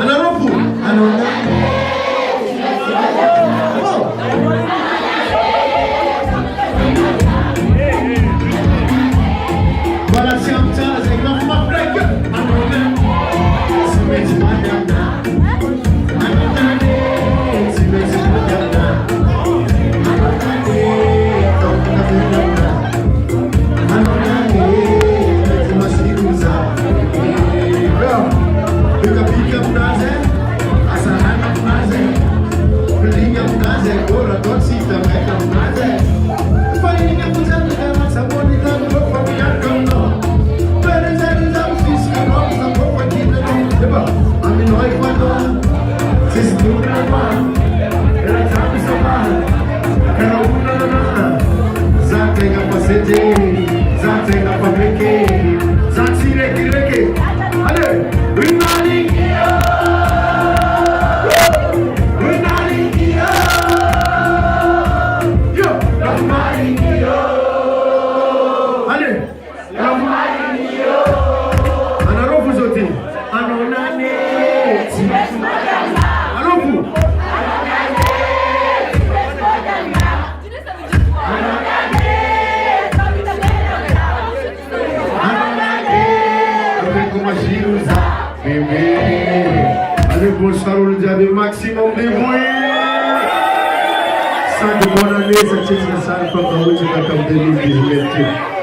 Anarofu, anonane. Voilà, c'est un tas, c'est grand ma blague. Anonane, c'est madame. Anonane, c'est madame. Le maximum de bruit. Ça de bonne année, cette saison, ça, comme on dit, 2018.